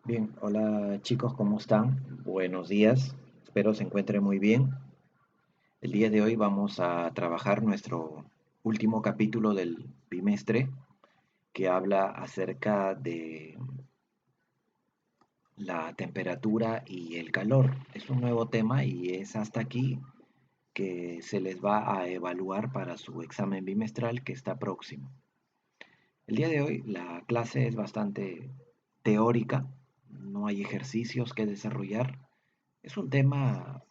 Bien, hola chicos, ¿cómo están? Buenos días, espero se encuentren muy bien. El día de hoy vamos a trabajar nuestro último capítulo del bimestre que habla acerca de la temperatura y el calor. Es un nuevo tema y es hasta aquí que se les va a evaluar para su examen bimestral que está próximo. El día de hoy la clase es bastante teórica, no hay ejercicios que desarrollar. Es un tema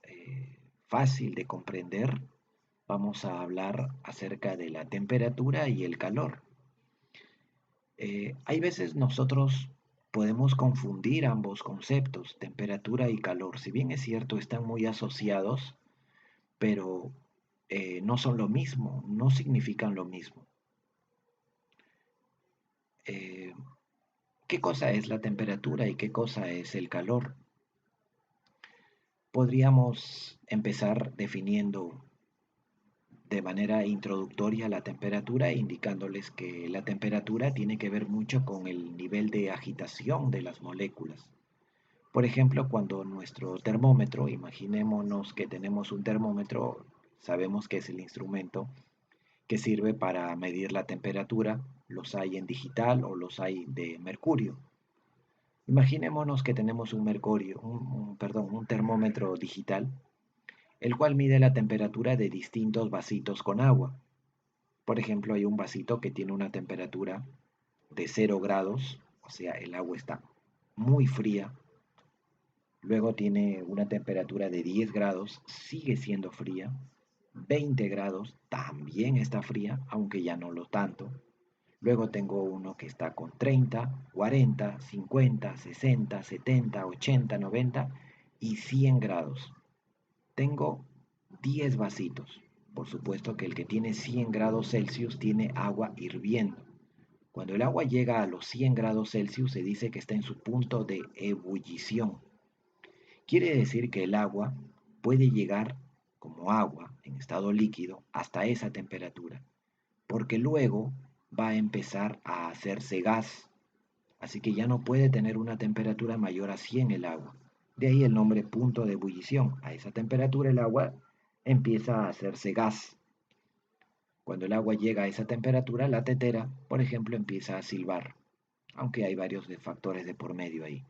fácil de comprender. Vamos a hablar acerca de la temperatura y el calor. Hay veces nosotros podemos confundir ambos conceptos, temperatura y calor. Si bien es cierto, están muy asociados, pero no son lo mismo, no significan lo mismo. Eh, ¿Qué cosa es la temperatura y qué cosa es el calor? Podríamos empezar definiendo de manera introductoria la temperatura, indicándoles que la temperatura tiene que ver mucho con el nivel de agitación de las moléculas. Por ejemplo, cuando nuestro termómetro, imaginémonos que tenemos un termómetro, sabemos que es el instrumento que sirve para medir la temperatura, los hay en digital o los hay de mercurio. Imaginémonos que tenemos un mercurio, un termómetro digital, el cual mide la temperatura de distintos vasitos con agua. Por ejemplo, hay un vasito que tiene una temperatura de 0 grados, o sea, el agua está muy fría. Luego tiene una temperatura de 10 grados, sigue siendo fría. 20 grados, también está fría, aunque ya no lo tanto. Luego tengo uno que está con 30, 40, 50, 60, 70, 80, 90 y 100 grados. Tengo 10 vasitos. Por supuesto que el que tiene 100 grados Celsius tiene agua hirviendo. Cuando el agua llega a los 100 grados Celsius se dice que está en su punto de ebullición. Quiere decir que el agua puede llegar como agua en estado líquido hasta esa temperatura, porque luego va a empezar a hacerse gas, así que ya no puede tener una temperatura mayor a 100 el agua. De ahí el nombre punto de ebullición. A esa temperatura el agua empieza a hacerse gas. Cuando el agua llega a esa temperatura, la tetera, por ejemplo, empieza a silbar, aunque hay varios factores de por medio ahí.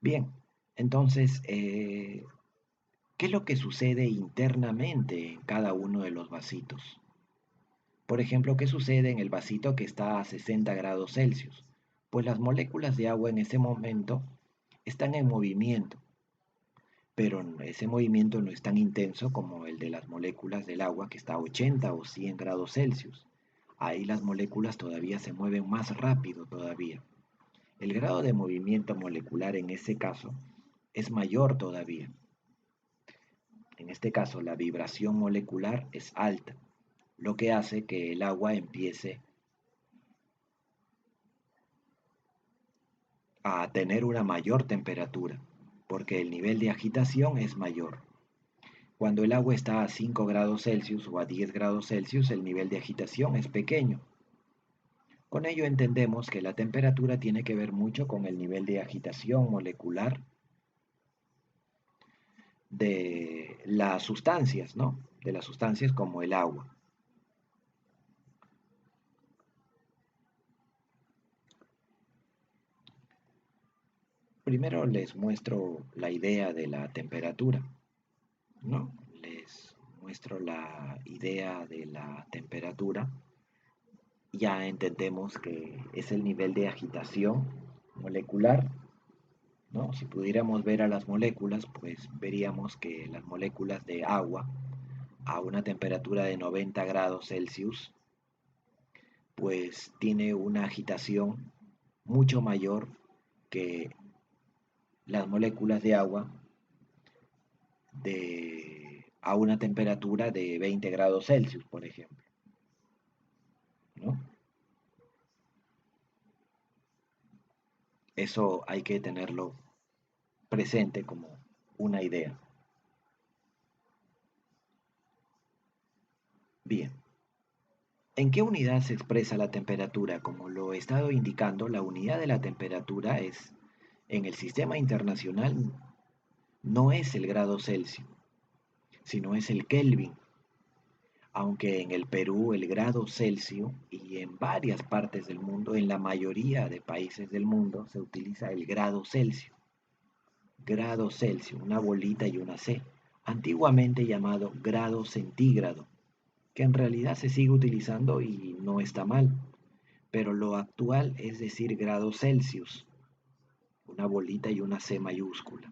Bien, entonces, ¿qué es lo que sucede internamente en cada uno de los vasitos? Por ejemplo, ¿qué sucede en el vasito que está a 60 grados Celsius? Pues las moléculas de agua en ese momento están en movimiento, pero ese movimiento no es tan intenso como el de las moléculas del agua que está a 80 o 100 grados Celsius. Ahí las moléculas todavía se mueven más rápido todavía. El grado de movimiento molecular en ese caso es mayor todavía. En este caso, la vibración molecular es alta, lo que hace que el agua empiece a tener una mayor temperatura, porque el nivel de agitación es mayor. Cuando el agua está a 5 grados Celsius o a 10 grados Celsius, el nivel de agitación es pequeño. Con ello entendemos que la temperatura tiene que ver mucho con el nivel de agitación molecular de las sustancias, ¿no? De las sustancias como el agua. Primero les muestro la idea de la temperatura, ¿no? Les muestro la idea de la temperatura. Ya entendemos que es el nivel de agitación molecular, ¿no? Si pudiéramos ver a las moléculas, pues veríamos que las moléculas de agua a una temperatura de 90 grados Celsius, pues tiene una agitación mucho mayor que las moléculas de agua a una temperatura de 20 grados Celsius, por ejemplo, ¿no? Eso hay que tenerlo presente como una idea. Bien, ¿en qué unidad se expresa la temperatura? Como lo he estado indicando, la unidad de la temperatura es En el sistema internacional no es el grado Celsius, sino es el Kelvin, aunque en el Perú el grado Celsius y en varias partes del mundo, en la mayoría de países del mundo, se utiliza el grado Celsius. Grado Celsius, una bolita y una C, antiguamente llamado grado centígrado, que en realidad se sigue utilizando y no está mal, pero lo actual es decir grado Celsius, una bolita y una C mayúscula.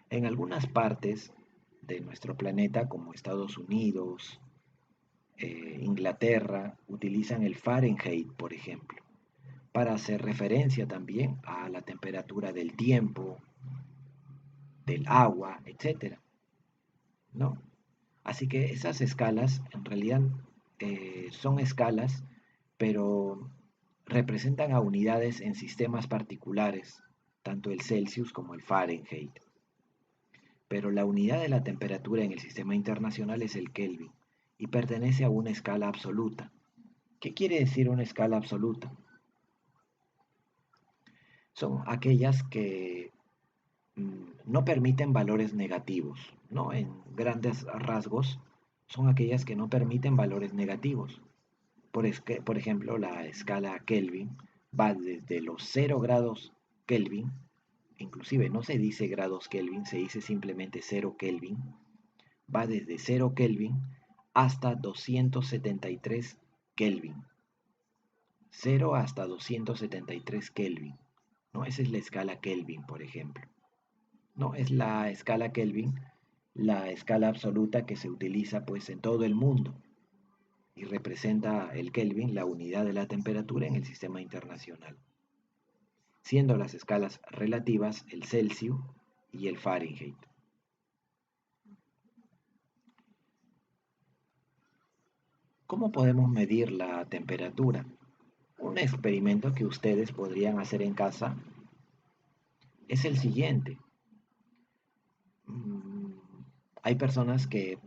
En algunas partes de nuestro planeta, como Estados Unidos, Inglaterra, utilizan el Fahrenheit, por ejemplo, para hacer referencia también a la temperatura del tiempo, del agua, etcétera, ¿no? Así que esas escalas en realidad son escalas, pero representan a unidades en sistemas particulares, tanto el Celsius como el Fahrenheit. Pero la unidad de la temperatura en el sistema internacional es el Kelvin y pertenece a una escala absoluta. ¿Qué quiere decir una escala absoluta? Son aquellas que no permiten valores negativos, ¿no? En grandes rasgos, son aquellas que no permiten valores negativos. Por ejemplo, la escala Kelvin va desde los 0 grados Kelvin, inclusive no se dice grados Kelvin, se dice simplemente 0 Kelvin, va desde 0 Kelvin hasta 273 Kelvin. 0 hasta 273 Kelvin, ¿no? Esa es la escala Kelvin, por ejemplo. No, es la escala Kelvin, la escala absoluta que se utiliza pues en todo el mundo y representa el Kelvin, la unidad de la temperatura en el sistema internacional, siendo las escalas relativas el Celsius y el Fahrenheit. ¿Cómo podemos medir la temperatura? Un experimento que ustedes podrían hacer en casa es el siguiente. Mm, Hay personas que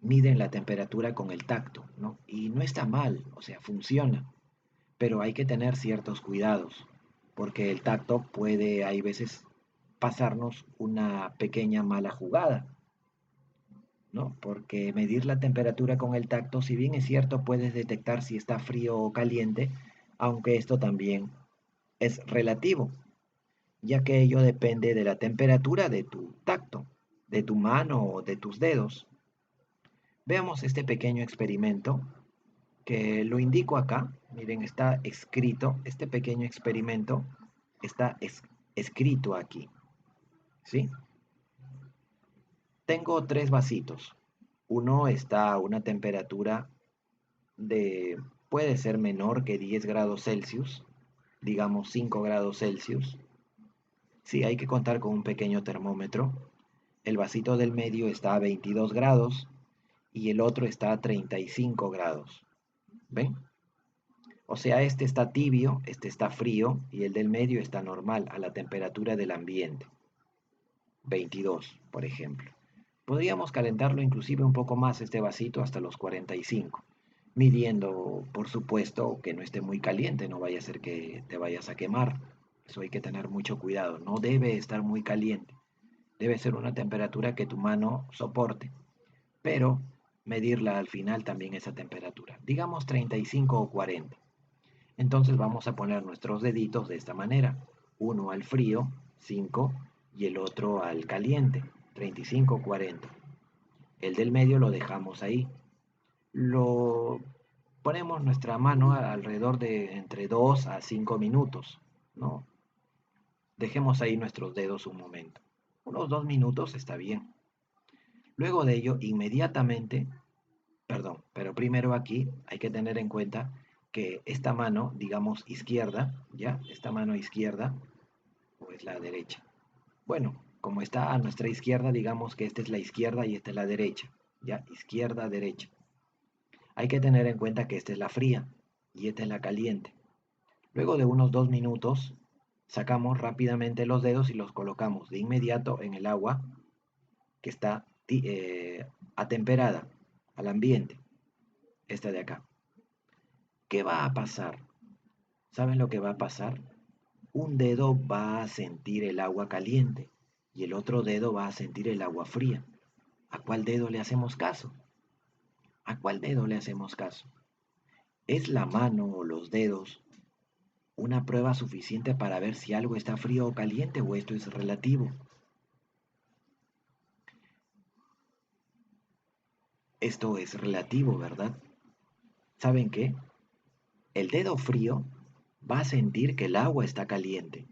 miden la temperatura con el tacto, ¿no? Y no está mal, o sea, funciona, pero hay que tener ciertos cuidados, porque el tacto puede, hay veces, pasarnos una pequeña mala jugada, ¿no? Porque medir la temperatura con el tacto, si bien es cierto, puedes detectar si está frío o caliente, aunque esto también es relativo, ya que ello depende de la temperatura de tu tacto, de tu mano o de tus dedos. Veamos este pequeño experimento que lo indico acá. Miren, está escrito, este pequeño experimento está escrito aquí, ¿sí? Tengo tres vasitos. Uno está a una temperatura de, puede ser menor que 10 grados Celsius, digamos 5 grados Celsius. Sí, hay que contar con un pequeño termómetro. El vasito del medio está a 22 grados y el otro está a 35 grados. ¿Ven? O sea, este está tibio, este está frío y el del medio está normal a la temperatura del ambiente, 22, por ejemplo. Podríamos calentarlo inclusive un poco más este vasito hasta los 45, midiendo, por supuesto, que no esté muy caliente, no vaya a ser que te vayas a quemar. Eso hay que tener mucho cuidado, no debe estar muy caliente. Debe ser una temperatura que tu mano soporte, pero medirla al final también esa temperatura, digamos 35 o 40. Entonces vamos a poner nuestros deditos de esta manera. Uno al frío, 5, y el otro al caliente, 35, 40. El del medio lo dejamos ahí. Lo ponemos nuestra mano alrededor de entre 2 a 5 minutos, ¿no? Dejemos ahí nuestros dedos un momento. Unos 2 minutos está bien. Luego de ello, inmediatamente, perdón, pero primero aquí hay que tener en cuenta que esta mano, digamos izquierda, ¿ya? Esta mano izquierda, o es la derecha. Bueno, como está a nuestra izquierda, digamos que esta es la izquierda y esta es la derecha, ¿ya? Izquierda, derecha. Hay que tener en cuenta que esta es la fría y esta es la caliente. Luego de unos 2 minutos, sacamos rápidamente los dedos y los colocamos de inmediato en el agua que está atemperada al ambiente, esta de acá. ¿Qué va a pasar? ¿Saben lo que va a pasar? un dedo va a sentir el agua caliente y el otro dedo va a sentir el agua fría. ¿A cuál dedo le hacemos caso? ¿A cuál dedo le hacemos caso? ¿Es la mano o los dedos una prueba suficiente para ver si algo está frío o caliente o esto es relativo? Esto es relativo, ¿verdad? ¿Saben qué? El dedo frío va a sentir que el agua está caliente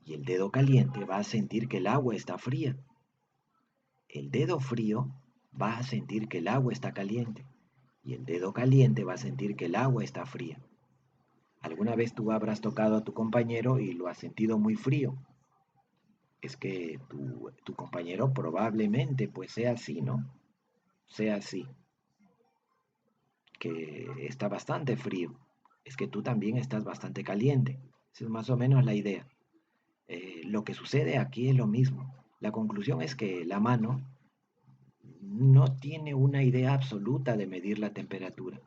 y el dedo caliente va a sentir que el agua está fría. El dedo frío va a sentir que el agua está caliente y el dedo caliente va a sentir que el agua está fría. Alguna vez tú habrás tocado a tu compañero y lo has sentido muy frío. Es que tu compañero probablemente pues sea así, ¿no? Sea así, que está bastante frío. Es que tú también estás bastante caliente. Esa es más o menos la idea. Lo que sucede aquí es lo mismo. La conclusión es que la mano no tiene una idea absoluta de medir la temperatura,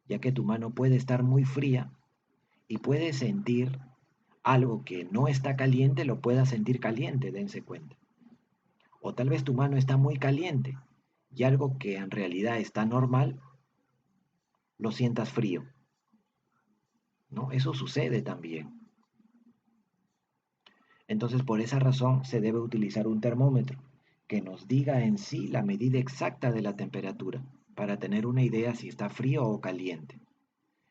ya que tu mano puede estar muy fría y puede sentir algo que no está caliente, lo pueda sentir caliente, dense cuenta. O tal vez tu mano está muy caliente y algo que en realidad está normal, lo sientas frío, ¿no? Eso sucede también. Entonces, por esa razón se debe utilizar un termómetro que nos diga en sí la medida exacta de la temperatura para tener una idea si está frío o caliente.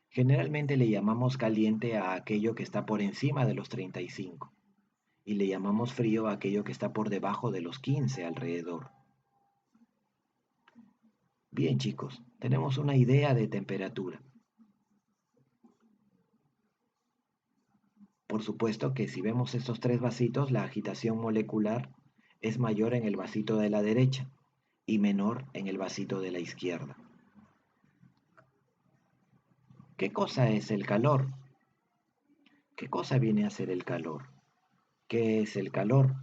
Generalmente le llamamos caliente a aquello que está por encima de los 35 y le llamamos frío a aquello que está por debajo de los 15 alrededor. Bien chicos, tenemos una idea de temperatura. Por supuesto que si vemos estos tres vasitos, la agitación molecular es mayor en el vasito de la derecha y menor en el vasito de la izquierda. ¿Qué cosa es el calor? ¿Qué cosa viene a ser el calor? ¿Qué es el calor?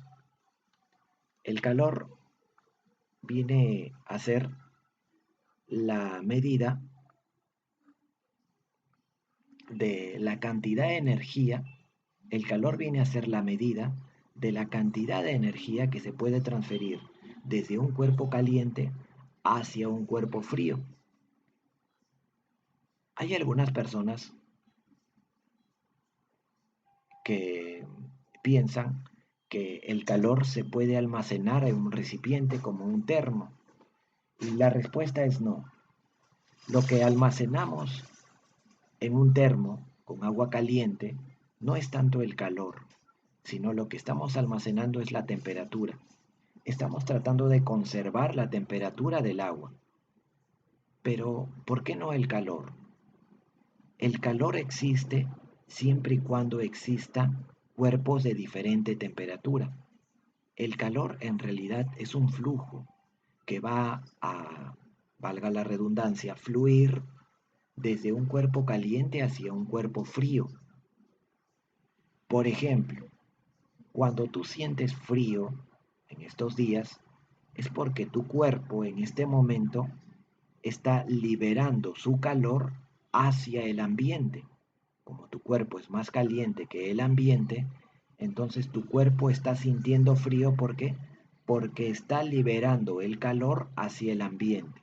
El calor viene a ser la medida de la cantidad de energía, el calor viene a ser la medida de la cantidad de energía que se puede transferir desde un cuerpo caliente hacia un cuerpo frío. Hay algunas personas que piensan que el calor se puede almacenar en un recipiente como un termo. Y la respuesta es no. Lo que almacenamos en un termo con agua caliente no es tanto el calor, sino lo que estamos almacenando es la temperatura. Estamos tratando de conservar la temperatura del agua. Pero, ¿por qué no el calor? El calor existe siempre y cuando existan cuerpos de diferente temperatura. El calor en realidad es un flujo que va a, valga la redundancia, fluir desde un cuerpo caliente hacia un cuerpo frío. Por ejemplo, cuando tú sientes frío en estos días, es porque tu cuerpo en este momento está liberando su calor hacia el ambiente. Como tu cuerpo es más caliente que el ambiente, entonces tu cuerpo está sintiendo frío. ¿Por qué? Porque está liberando el calor hacia el ambiente.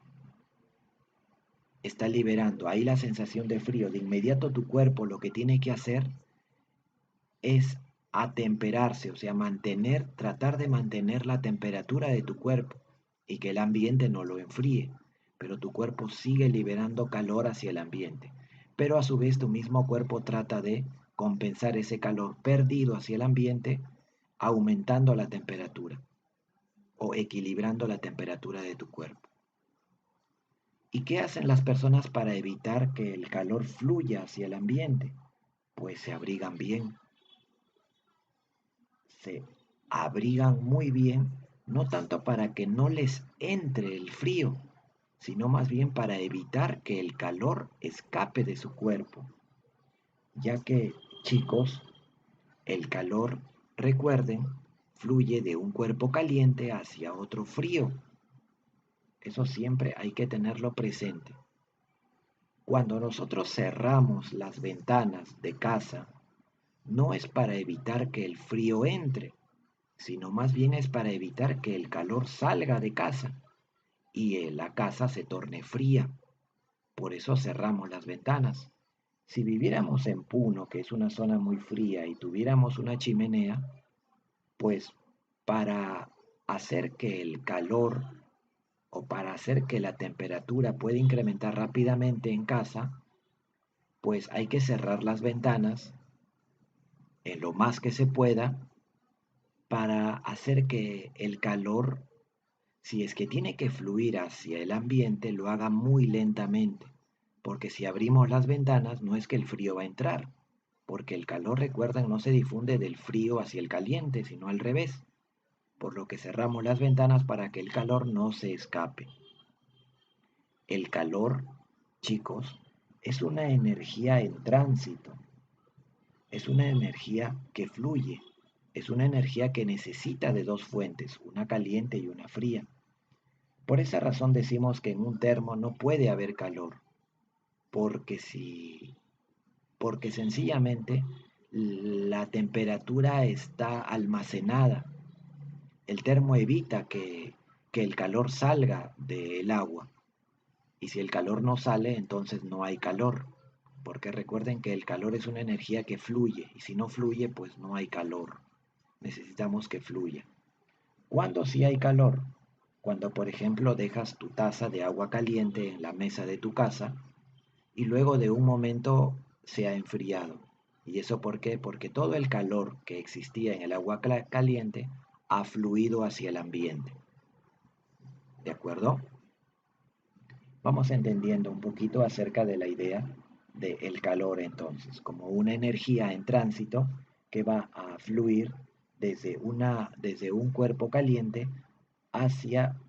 Está liberando ahí la sensación de frío. De inmediato tu cuerpo lo que tiene que hacer es atemperarse, o sea, tratar de mantener la temperatura de tu cuerpo y que el ambiente no lo enfríe, pero tu cuerpo sigue liberando calor hacia el ambiente. Pero a su vez tu mismo cuerpo trata de compensar ese calor perdido hacia el ambiente aumentando la temperatura o equilibrando la temperatura de tu cuerpo. ¿Y qué hacen las personas para evitar que el calor fluya hacia el ambiente? Pues se abrigan bien, se abrigan muy bien, no tanto para que no les entre el frío, sino más bien para evitar que el calor escape de su cuerpo, ya que, chicos, el calor, recuerden, fluye de un cuerpo caliente hacia otro frío. Eso siempre hay que tenerlo presente. Cuando nosotros cerramos las ventanas de casa, no es para evitar que el frío entre, sino más bien es para evitar que el calor salga de casa y la casa se torne fría. Por eso cerramos las ventanas. Si viviéramos en Puno, que es una zona muy fría, y tuviéramos una chimenea, pues para hacer que el calor o para hacer que la temperatura pueda incrementar rápidamente en casa, pues hay que cerrar las ventanas en lo más que se pueda para hacer que el calor, si es que tiene que fluir hacia el ambiente, lo haga muy lentamente. Porque si abrimos las ventanas no es que el frío va a entrar, porque el calor, recuerden, no se difunde del frío hacia el caliente, sino al revés, por lo que cerramos las ventanas para que el calor no se escape. El calor, chicos, es una energía en tránsito, es una energía que fluye, es una energía que necesita de dos fuentes, una caliente y una fría. Por esa razón decimos que en un termo no puede haber calor, porque si porque sencillamente la temperatura está almacenada. El termo evita que el calor salga del agua. Y si el calor no sale, entonces no hay calor. Porque recuerden que el calor es una energía que fluye. Y si no fluye, pues no hay calor. Necesitamos que fluya. ¿Cuándo sí hay calor? Cuando, por ejemplo, dejas tu taza de agua caliente en la mesa de tu casa y luego de un momento se ha enfriado. ¿Y eso por qué? Porque todo el calor que existía en el agua caliente ha fluido hacia el ambiente. ¿De acuerdo? Vamos entendiendo un poquito acerca de la idea del calor entonces, como una energía en tránsito que va a fluir desde un cuerpo caliente hacia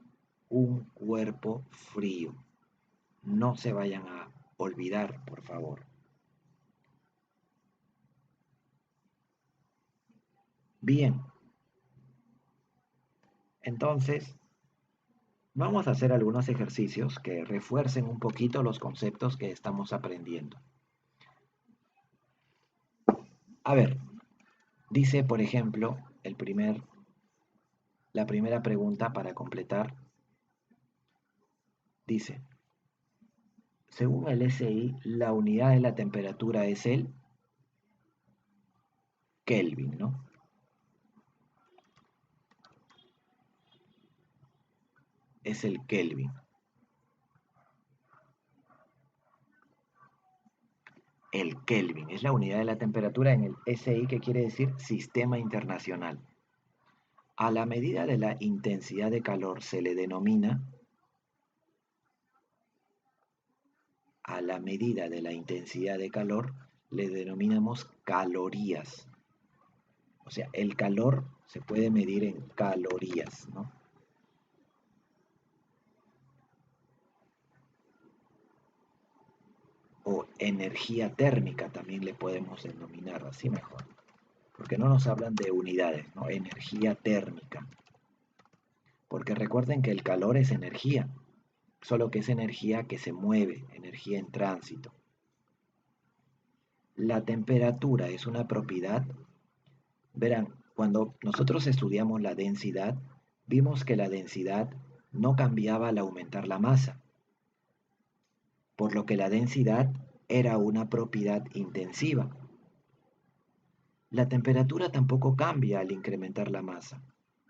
un cuerpo frío. No se vayan a olvidar, por favor. Bien, entonces vamos a hacer algunos ejercicios que refuercen un poquito los conceptos que estamos aprendiendo. A ver, dice, por ejemplo, la primera pregunta para completar, dice, según el SI, la unidad de la temperatura es el Kelvin, ¿no? Es el Kelvin. El Kelvin es la unidad de la temperatura en el SI, que quiere decir Sistema Internacional. A la medida de la intensidad de calor se le denomina, a la medida de la intensidad de calor le denominamos calorías. O sea, el calor se puede medir en calorías, ¿no? O energía térmica también le podemos denominar, así mejor. Porque no nos hablan de unidades, ¿no? Energía térmica. Porque recuerden que el calor es energía, solo que es energía que se mueve, energía en tránsito. La temperatura es una propiedad. Verán, cuando nosotros estudiamos la densidad, vimos que la densidad no cambiaba al aumentar la masa, por lo que la densidad era una propiedad intensiva. La temperatura tampoco cambia al incrementar la masa,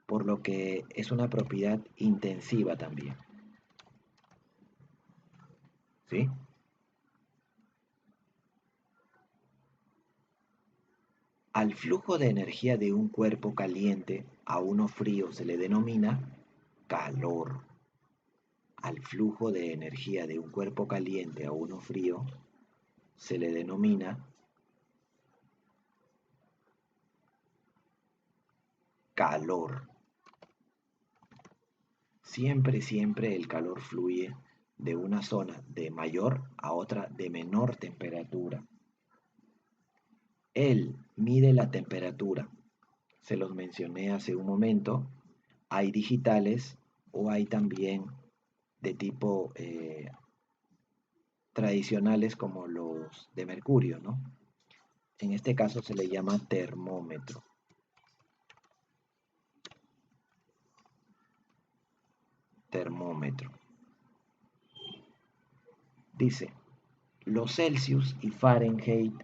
por lo que es una propiedad intensiva también. ¿Sí? Al flujo de energía de un cuerpo caliente a uno frío se le denomina calor. Al flujo de energía de un cuerpo caliente a uno frío se le denomina calor. Siempre, siempre el calor fluye de una zona de mayor a otra de menor temperatura. Él mide la temperatura. Se los mencioné hace un momento. Hay digitales o hay también de tipo tradicionales como los de mercurio, ¿no? En este caso se le llama termómetro. Termómetro. Dice, los Celsius y Fahrenheit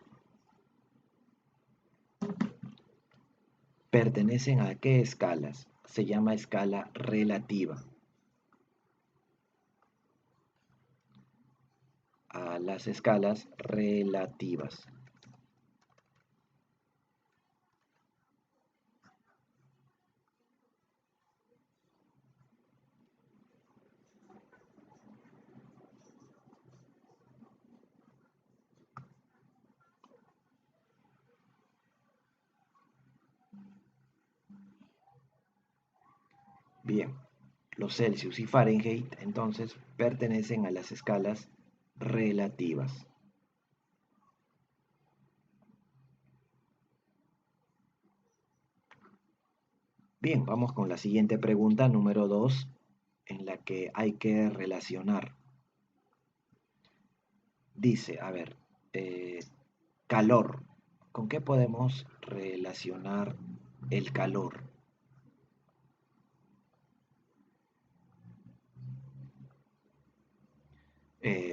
pertenecen a qué escalas? Se llama escala relativa. A las escalas relativas. Bien, los Celsius y Fahrenheit entonces pertenecen a las escalas relativas. Bien, vamos con la siguiente pregunta, número 2, en la que hay que relacionar. Dice, a ver, calor. ¿Con qué podemos relacionar el calor?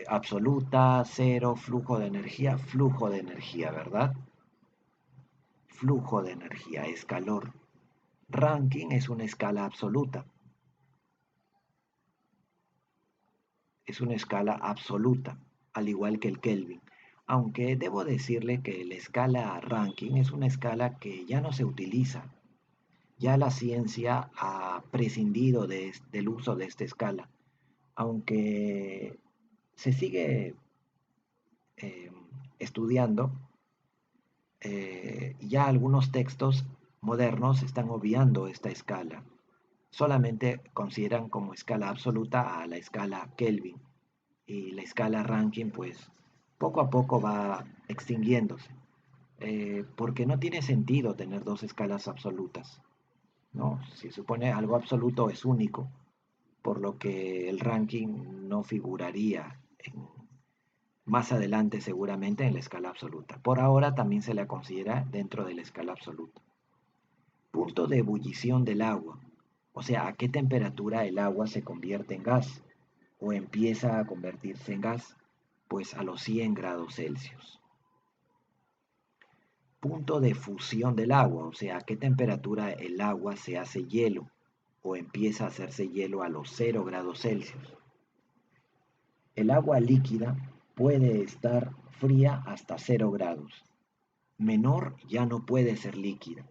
Absoluta, cero, flujo de energía, ¿verdad? Flujo de energía es calor. Rankine es una escala absoluta. Es una escala absoluta, al igual que el Kelvin. Aunque debo decirle que la escala Rankine es una escala que ya no se utiliza. Ya la ciencia ha prescindido del uso de esta escala. Aunque se sigue eh, estudiando, ya algunos textos modernos están obviando esta escala. Solamente consideran como escala absoluta a la escala Kelvin y la escala Rankine pues poco a poco va extinguiéndose, porque no tiene sentido tener dos escalas absolutas, ¿no? Si supone algo absoluto es único, por lo que el ranking no figuraría más adelante seguramente en la escala absoluta. Por ahora también se la considera dentro de la escala absoluta. Punto de ebullición del agua, o sea, a qué temperatura el agua se convierte en gas o empieza a convertirse en gas, pues a los 100 grados Celsius. Punto de fusión del agua, o sea, a qué temperatura el agua se hace hielo o empieza a hacerse hielo a los 0 grados Celsius. El agua líquida puede estar fría hasta 0 grados. Menor ya no puede ser líquida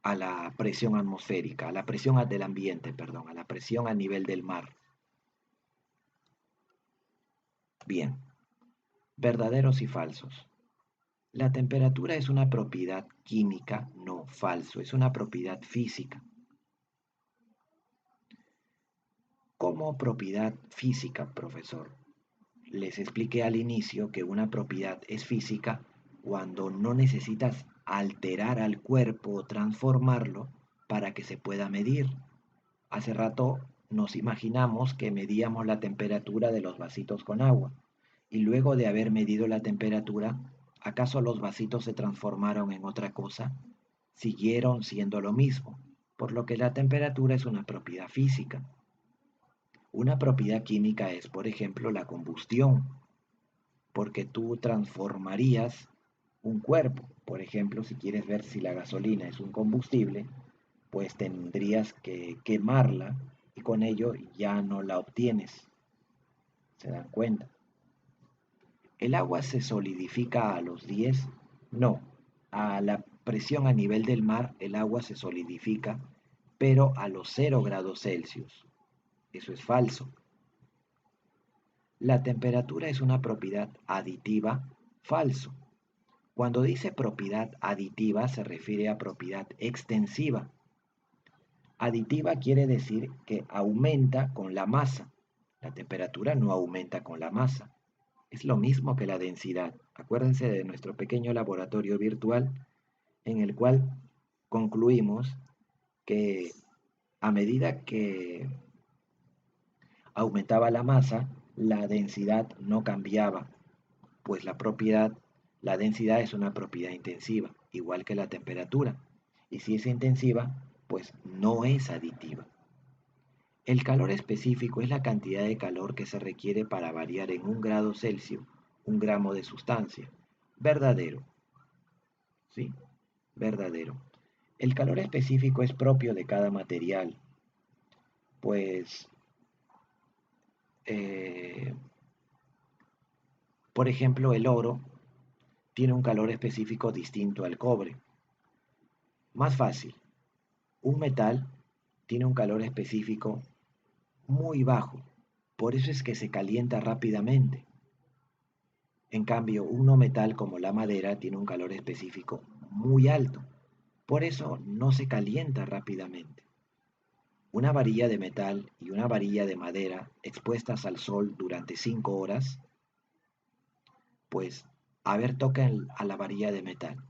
a la presión atmosférica, a la presión del ambiente, perdón, a la presión a nivel del mar. Bien, verdaderos y falsos. La temperatura es una propiedad química, no falso, es una propiedad física. Como propiedad física, profesor, les expliqué al inicio que una propiedad es física cuando no necesitas alterar al cuerpo o transformarlo para que se pueda medir. Hace rato nos imaginamos que medíamos la temperatura de los vasitos con agua y luego de haber medido la temperatura, ¿acaso los vasitos se transformaron en otra cosa? Siguieron siendo lo mismo, por lo que la temperatura es una propiedad física. Una propiedad química es, por ejemplo, la combustión, porque tú transformarías un cuerpo. Por ejemplo, si quieres ver si la gasolina es un combustible, pues tendrías que quemarla y con ello ya no la obtienes. ¿Se dan cuenta? ¿El agua se solidifica a los 10? No. A la presión a nivel del mar el agua se solidifica, pero a los 0 grados Celsius. Eso es falso. La temperatura es una propiedad aditiva, falso. Cuando dice propiedad aditiva se refiere a propiedad extensiva. Aditiva quiere decir que aumenta con la masa. La temperatura no aumenta con la masa. Es lo mismo que la densidad. Acuérdense de nuestro pequeño laboratorio virtual en el cual concluimos que a medida que aumentaba la masa, la densidad no cambiaba, pues la propiedad La densidad es una propiedad intensiva, igual que la temperatura. Y si es intensiva, pues no es aditiva. El calor específico es la cantidad de calor que se requiere para variar en 1 grado Celsius un gramo de sustancia. Verdadero, ¿sí? Verdadero. El calor específico es propio de cada material, pues, eh, por ejemplo, el oro tiene un calor específico distinto al cobre. Más fácil, un metal tiene un calor específico muy bajo, por eso es que se calienta rápidamente. En cambio, un no metal como la madera tiene un calor específico muy alto, por eso no se calienta rápidamente. Una varilla de metal y una varilla de madera expuestas al sol durante 5 horas, pues a ver, toquen a la varilla de metal,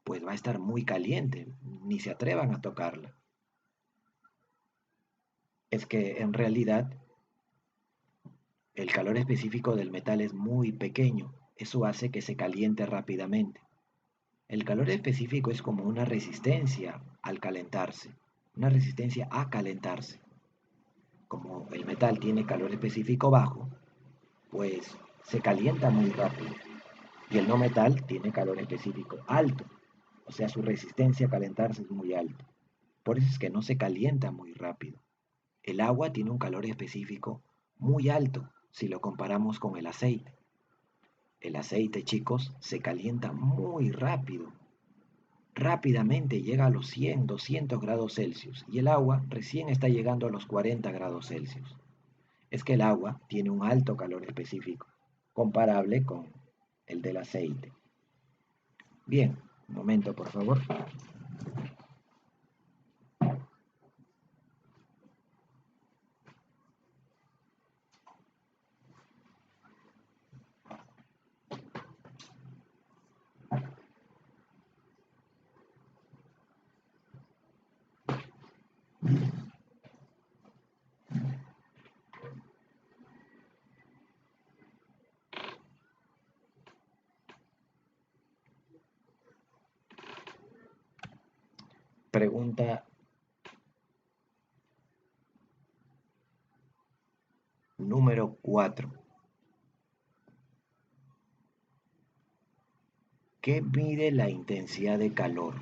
pues va a estar muy caliente, ni se atrevan a tocarla. Es que en realidad el calor específico del metal es muy pequeño, eso hace que se caliente rápidamente. El calor específico es como una resistencia al calentarse, una resistencia a calentarse. Como el metal tiene calor específico bajo, pues se calienta muy rápido. Y el no metal tiene calor específico alto, o sea, su resistencia a calentarse es muy alta. Por eso es que no se calienta muy rápido. El agua tiene un calor específico muy alto si lo comparamos con el aceite. El aceite, chicos, se calienta muy rápido. Rápidamente llega a los 100, 200 grados Celsius y el agua recién está llegando a los 40 grados Celsius. Es que el agua tiene un alto calor específico, comparable con el del aceite. Bien, un momento por favor. Pregunta número 4. ¿Qué mide la intensidad de calor?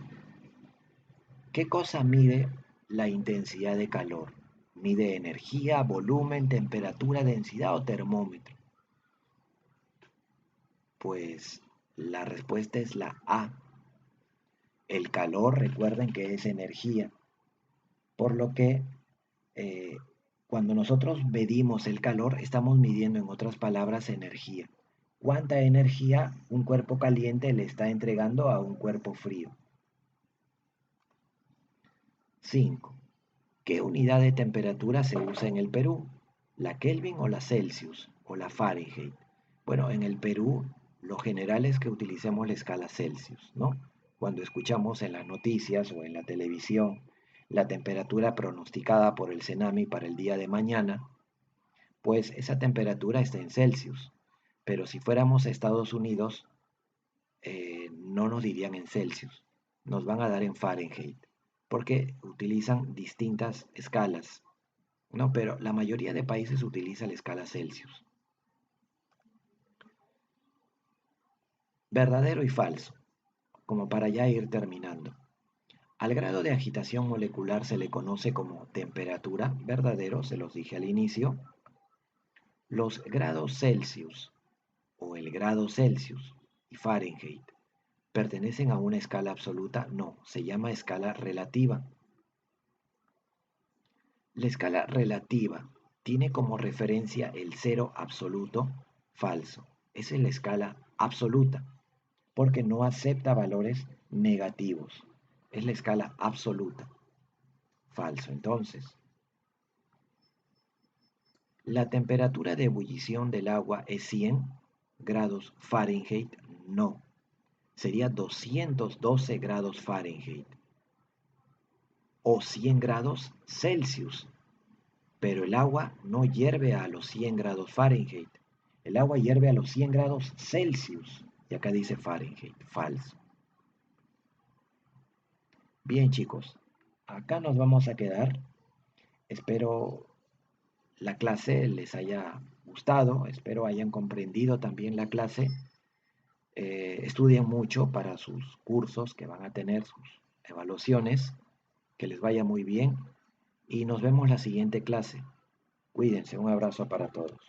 ¿Qué cosa mide la intensidad de calor? ¿Mide energía, volumen, temperatura, densidad o termómetro? Pues la respuesta es la A. El calor, recuerden que es energía, por lo que eh, cuando nosotros medimos el calor, estamos midiendo en otras palabras energía. ¿Cuánta energía un cuerpo caliente le está entregando a un cuerpo frío? 5. ¿Qué unidad de temperatura se usa en el Perú? ¿La Kelvin o la Celsius o la Fahrenheit? Bueno, en el Perú lo general es que utilicemos la escala Celsius, ¿no? Cuando escuchamos en las noticias o en la televisión la temperatura pronosticada por el CENAMI para el día de mañana, pues esa temperatura está en Celsius. Pero si fuéramos a Estados Unidos, no nos dirían en Celsius, nos van a dar en Fahrenheit, porque utilizan distintas escalas, ¿no? Pero la mayoría de países utiliza la escala Celsius. Verdadero y falso, como para ya ir terminando. Al grado de agitación molecular se le conoce como temperatura, verdadero, se los dije al inicio. Los grados Celsius o el grado Celsius y Fahrenheit pertenecen a una escala absoluta, no, se llama escala relativa. La escala relativa tiene como referencia el cero absoluto, falso. Esa es la escala absoluta, porque no acepta valores negativos. Es la escala absoluta, falso. Entonces, la temperatura de ebullición del agua es 100 grados Fahrenheit, no. Sería 212 grados Fahrenheit o 100 grados Celsius. Pero el agua no hierve a los 100 grados Fahrenheit. El agua hierve a los 100 grados Celsius. Y acá dice Fahrenheit, falso. Bien chicos, acá nos vamos a quedar. Espero la clase les haya gustado, espero hayan comprendido también la clase. Estudien mucho para sus cursos que van a tener, sus evaluaciones, que les vaya muy bien y nos vemos la siguiente clase. Cuídense, un abrazo para todos.